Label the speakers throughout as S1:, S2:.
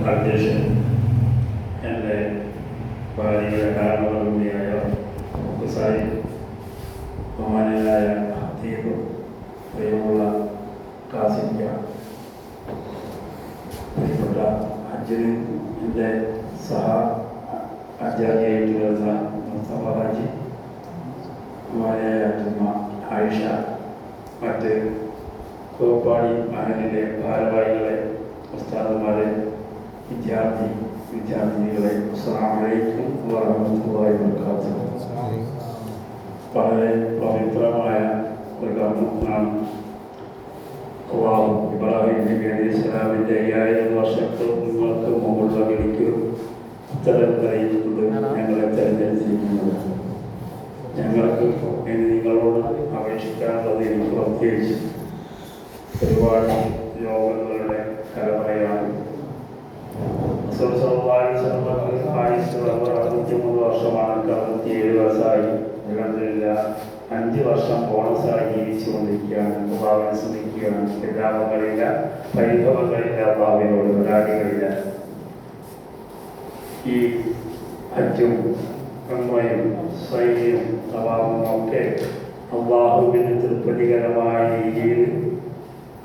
S1: അധ്യക്ഷൻ, എൻ്റെ ഭാര്യയുടെ കാരണവരുണിയായ സായി, ബഹുമാന്യനായ ഹത്തീബ്, പ്രിയമുള്ള കാസിക്ക, പ്രിയപ്പെട്ട ഹജ്ജിന് എൻ്റെ സഹ ഹജ്ജാജിയായിട്ട് വരുന്ന മുസ്തഫ ഹാജി, ബഹുമാന്യനായ ജുമ്മ ആയിഷ, മറ്റ് കോപ്പാടി മഹലിലെ ഭാരവാഹികളെ, ഉസ്താദുമാരെ, വിദ്യാർത്ഥിനികളെ, അസ്സലാമു അലൈക്കും വറഹ്മത്തുള്ളാഹി വബറകാതുഹു. വളരെ പവിത്രമായ ഒരു കർമ്മമാണ് ഇബ്രാഹിം നബി അലൈഹി സ്വലാമിൻ്റെ 5000 വർഷങ്ങൾക്ക് മുമ്പുള്ള വിളിക്ക് ഉത്തരം അറിയിച്ചുകൊണ്ട് ഞങ്ങളെ തെരഞ്ഞെടുത്തിരിക്കുന്നത്. ഞങ്ങൾക്ക് ഇനി നിങ്ങളോട് അപേക്ഷിക്കാനുള്ളത് എനിക്ക് പ്രത്യേകിച്ച് ഒരുപാട് രോഗങ്ങളുടെ കലവറയാണ്. 63 വർഷമാണ്, 67 വയസ്സായി. 5 വർഷം ബോണസായി ജീവിച്ചുകൊണ്ടിരിക്കുകയാണ്. ഭാവന ശ്രമിക്കുകയാണ്. വിലാപങ്ങളില്ല, പരിഭവങ്ങളില്ല, ഭാവിയോട് പരാതികളില്ല. ഈ ഹജ്ജും ഉംറയും സൈന്യവും തവാഫും ഒക്കെ അല്ലാഹുവിന് തൃപ്തികരമായ രീതിയിൽ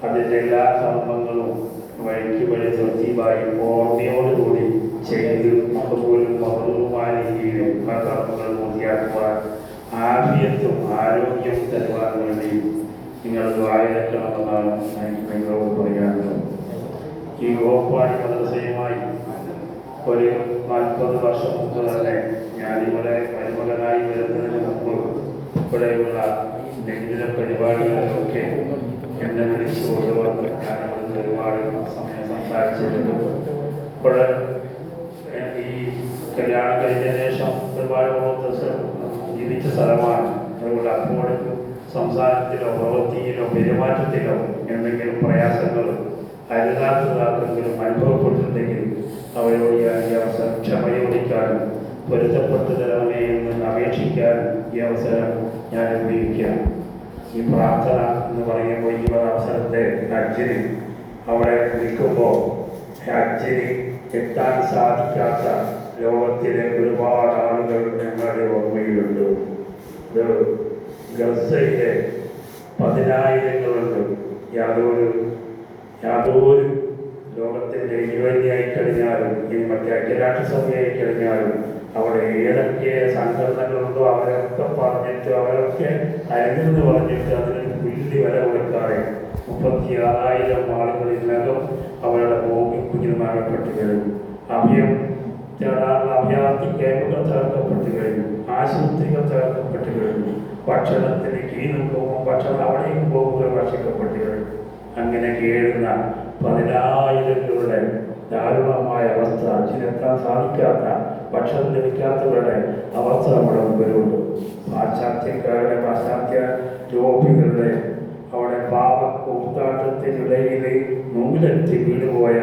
S1: അതിൻ്റെ എല്ലാ കർമ്മങ്ങളും വഴിക്ക് വഴി തൃപ്തിയായി ഓർമ്മയോടുകൂടി ചെയ്ത് മഹബൂലും മഹബൂലുമായ രീതിയിലും ആ കർമ്മങ്ങൾ പൂർത്തിയാക്കുവാൻ ആഫിയത്തും ആരോഗ്യവും തരുവാൻ വേണ്ടി നിങ്ങൾ ദ്വാരക്കണമെന്നാണ് എനിക്ക് നിങ്ങളോട് പറയാനുള്ളത്. ഈ ഗോപാടി മദ്രസയുമായി ഒരു 40 വർഷം മുമ്പ് തന്നെ ഞാനിവിടെ മരുമകനായി വരുന്നതിന് മുമ്പ് ഇവിടെയുള്ള എന്തെങ്കിലും പരിപാടികളിലൊക്കെ എന്നെ വിളിച്ചു കൊണ്ടുവന്ന് ഞാനവിടുന്ന് ഒരുപാട് സമയം സംസാരിച്ചിട്ടുണ്ട്. ഇപ്പോൾ ഈ കല്യാണം കഴിഞ്ഞ ശേഷം ഒരുപാട് ജീവിച്ച സ്ഥലമാണ്. അതുകൊണ്ട് അപ്പോൾ സംസാരത്തിലോ പ്രവൃത്തിയിലോ പെരുമാറ്റത്തിലോ എന്തെങ്കിലും പ്രയാസങ്ങൾ അരുതാത്തതാർക്കെങ്കിലും അനുഭവപ്പെട്ടിട്ടുണ്ടെങ്കിൽ അവരോട് ഈ അവസരം ക്ഷമയോടിക്കാനും പൊരുത്തപ്പെട്ടു തരണമേ എന്ന് അപേക്ഷിക്കാനും ഈ അവസരം ഞാൻ ഉപയോഗിക്കാം. ഈ പ്രാർത്ഥന എന്ന് പറയുമ്പോൾ ഈ അവസരത്തെ ഹജ്ജിന് അവിടെ നിൽക്കുമ്പോൾ ഹജ്ജിന് എത്താൻ സാധിക്കാത്ത ലോകത്തിലെ ഒരുപാട് ആളുകൾ ഞങ്ങളുടെ ഓർമ്മയിലുണ്ട്. ഗസയിലെ 10,000ങ്ങളുണ്ട്. യാതൊരു ലോകത്തിൻ്റെ യുവതിയായി കഴിഞ്ഞാലും ഈ മറ്റേ ഐക്യരാഷ്ട്രസഭയായി കഴിഞ്ഞാലും അവിടെ ഏതൊക്കെ സംഘടനകളുണ്ടോ അവരൊക്കെ പറഞ്ഞിട്ട് അവരൊക്കെ അരുതെന്ന് പറഞ്ഞിട്ട് അതിന് പുല്ല് വില കൊടുക്കാതെ 36,000 ആളുകളിനകം അവരുടെ കുഞ്ഞിന് മരണപ്പെട്ട് കഴിഞ്ഞു. അഭയം തേടാനുള്ള അഭയാർത്ഥി ക്യാമ്പുകൾ തകർക്കപ്പെട്ട് കഴിഞ്ഞു. ആശുപത്രികൾ തകർക്കപ്പെട്ട് കഴിഞ്ഞു. ഭക്ഷണത്തിന് കീഴും പോകും, ഭക്ഷണം അവിടെയും പോകുമ്പോൾ ഭക്ഷിക്കപ്പെട്ട് കഴിഞ്ഞു. അങ്ങനെ കേഴുന്ന 10,000ങ്ങളുടെ ദാരുണമായ അവസ്ഥ, അച്ഛനെത്താൻ സാധിക്കാത്ത, ഭക്ഷണം ലഭിക്കാത്തവരുടെ അവസ്ഥ നമ്മുടെ മുമ്പിലുണ്ട്. പാശ്ചാത്യ രോഗികളുടെ അവിടെ പാവക്കൂത്താട്ടത്തിനിടയിൽ നൂലെത്തി വീണുപോയ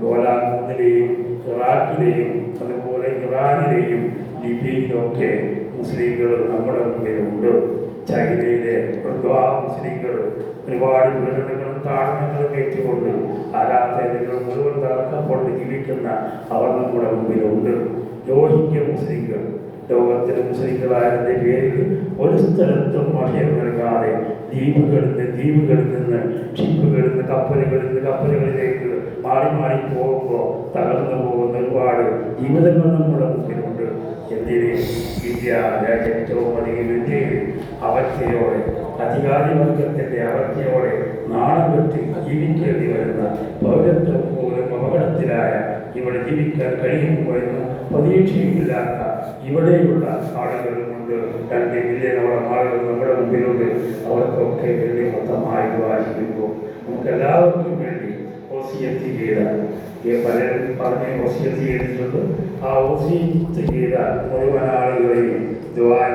S1: ഗോലാനിലെയും ഇറാഖിലെയും അതുപോലെ ഇറാനിലെയും ലിബിയയിലൊക്കെ മുസ്ലിങ്ങൾ നമ്മുടെ മുമ്പിലുണ്ട്. ചൈനയിലെ മുസ്ലിങ്ങൾ ഒരുപാട് പീഡനങ്ങളും താഴ്ന്നങ്ങളും ഏറ്റുകൊണ്ട് ആരാധനകൾ മുഴുവൻ തകർക്കപ്പെട്ട് ജീവിക്കുന്ന അവർ നമ്മുടെ മുമ്പിലുണ്ട്. രോഹിംഗ്യ മുസ്ലിങ്ങൾ, ലോകത്തിലെ മുസ്ലിങ്ങളായതിൻ്റെ പേരിൽ ഒരു സ്ഥലത്തും അഭയം നൽകാതെ ദ്വീപുകളിൽ നിന്ന് ഷിപ്പുകളിൽ നിന്ന് കപ്പലുകളിലേക്ക് മാറി പോകുമ്പോൾ തകർന്നു പോകുന്ന ഒരുപാട് ജീവിതങ്ങൾ നമ്മുടെ മുമ്പിലുണ്ട്. എന്തിന് ഇന്ത്യ ഏറ്റവും അധികം ഇന്ത്യയിൽ അവസ്ഥയോടെ, അധികാരിവർഗത്തിൻ്റെ അവസ്ഥയോടെ നാണം കെട്ടി ജീവിക്കേണ്ടി വരുന്ന പൗരത്വം പോലും അപകടത്തിലായ ഇവിടെ ജീവിക്കാൻ കഴിയുമോ എന്ന് പ്രതീക്ഷയില്ലാത്ത ഇവിടെയുള്ള ആളുകളുമുണ്ട്. 2 മില്യണോളം ആളുകൾ നമ്മുടെ മുമ്പിലുണ്ട്. അവർക്കൊക്കെ വേണ്ടി മൊത്തമായി വായിക്കുമ്പോൾ നമുക്ക് എല്ലാവർക്കും വേണ്ടി വസിയത്ത് ചെയ്ത പലരും പറഞ്ഞ് വസിയത്ത് ചെയ്തിട്ടുണ്ട്. ആ വസിയത്ത് ചെയ്ത മുഴുവൻ ആളുകളെയും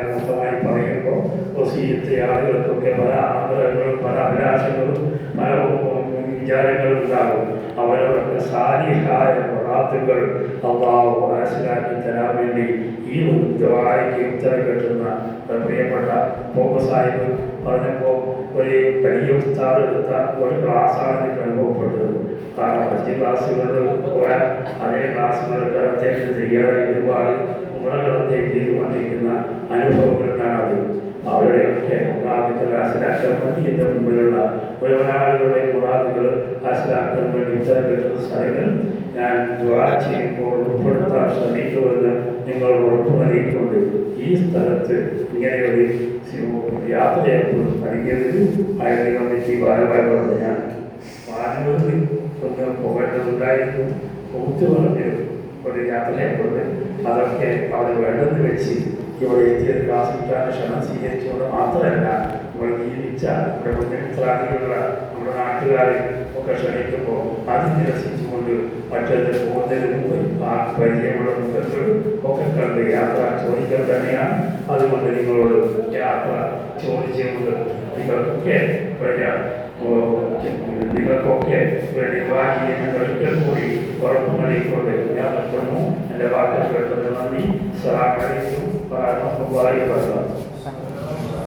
S1: മൊത്തമായി പറയുമ്പോൾ വസിയത്തെ ആളുകൾക്കൊക്കെ പല ആഗ്രഹങ്ങളും പല അഭിലാഷങ്ങളും പല വിചാരങ്ങളും ഉണ്ടാകും. അവരവർക്ക് സാലിഹായ പ്രാർത്ഥനകൾ അല്ലാഹു മനസ്സിലാക്കി തരാൻ വേണ്ടി ഈ ദുആയ്ക്ക് ഉത്തരം കിട്ടുന്ന പ്രിയപ്പെട്ട മുഹമ്മദ് സാഹിബ് പറഞ്ഞപ്പോൾ ഒരു വലിയ ഉസ്താദ് എടുത്ത ഒരു ക്ലാസ്സാണ് എനിക്ക് അനുഭവപ്പെട്ടത്. കാരണം 5 ക്ലാസ്സുകളിൽ ക്ലാസ്സുകളൊക്കെ അദ്ദേഹത്തിന് ചെയ്യാതെ ഒരുപാട് ഉമറകൾ അദ്ദേഹം ചെയ്തുകൊണ്ടിരിക്കുന്ന അനുഭവങ്ങളിലാണ് അവരുടെയൊക്കെ മുറാദുകൾ ഹാസിലാക്കാൻ വേണ്ടി എൻ്റെ മുമ്പിലുള്ള ഒരാളുകളുടെ മുറാദുകൾ ഹാസിലാക്കാൻ വേണ്ടി ഉത്തരം കിട്ടുന്ന സ്ഥലങ്ങൾ ഞാൻ ദുആ ചെയ്യുമ്പോൾ ഉൾപ്പെടുത്താൻ ശ്രമിക്കുമെന്ന് നിങ്ങൾ ഉറപ്പു നൽകിക്കൊണ്ട് ഈ സ്ഥലത്ത് ഇങ്ങനെയൊരു യാത്രയെപ്പോഴും നൽകിയതിൽ ആയിരം കമ്മിറ്റി ഭാരവാഹികളോട് ഞാൻ മാനൂരിൽ ഒന്ന് പോകേണ്ടതുണ്ടായിരുന്നു. കൂത്തു പറഞ്ഞ് ഒരു യാത്രയെക്കൊണ്ട് അതൊക്കെ അവിടെ വേണ്ടെന്ന് വെച്ച് ഇവിടെ എത്തിയത് ക്ലാസ്സിക്കാൻ ക്ഷണം സ്വീകരിച്ചുകൊണ്ട് മാത്രമല്ല നമ്മൾ ജീവിച്ച നമ്മുടെ മുന്നിലുള്ള നമ്മുടെ നാട്ടുകാരെ ഒക്കെ ക്ഷണിക്കുമ്പോൾ അത് നിരസിച്ചുകൊണ്ട് മറ്റൊരു പോകുന്നതിന് മുമ്പ് ആ പരിചയമുള്ള മുഖങ്ങൾ ഒക്കെ കണ്ട് യാത്ര ചോദിക്കൽ തന്നെയാണ്. അതുകൊണ്ട് നിങ്ങളോട് യാത്ര ചോദിച്ചുകൊണ്ട് നിങ്ങൾക്കൊക്കെ ഒരിക്കൽ കൂടി ഉറപ്പ് നൽകിക്കൊണ്ട് ഞാൻ നിർത്തുന്നു. എൻ്റെ വാക്കുകൾ കേട്ടത് നന്ദി. സലാം അലൈക്കും വറഹ്മത്തുള്ളാഹി വബറകാതുഹു.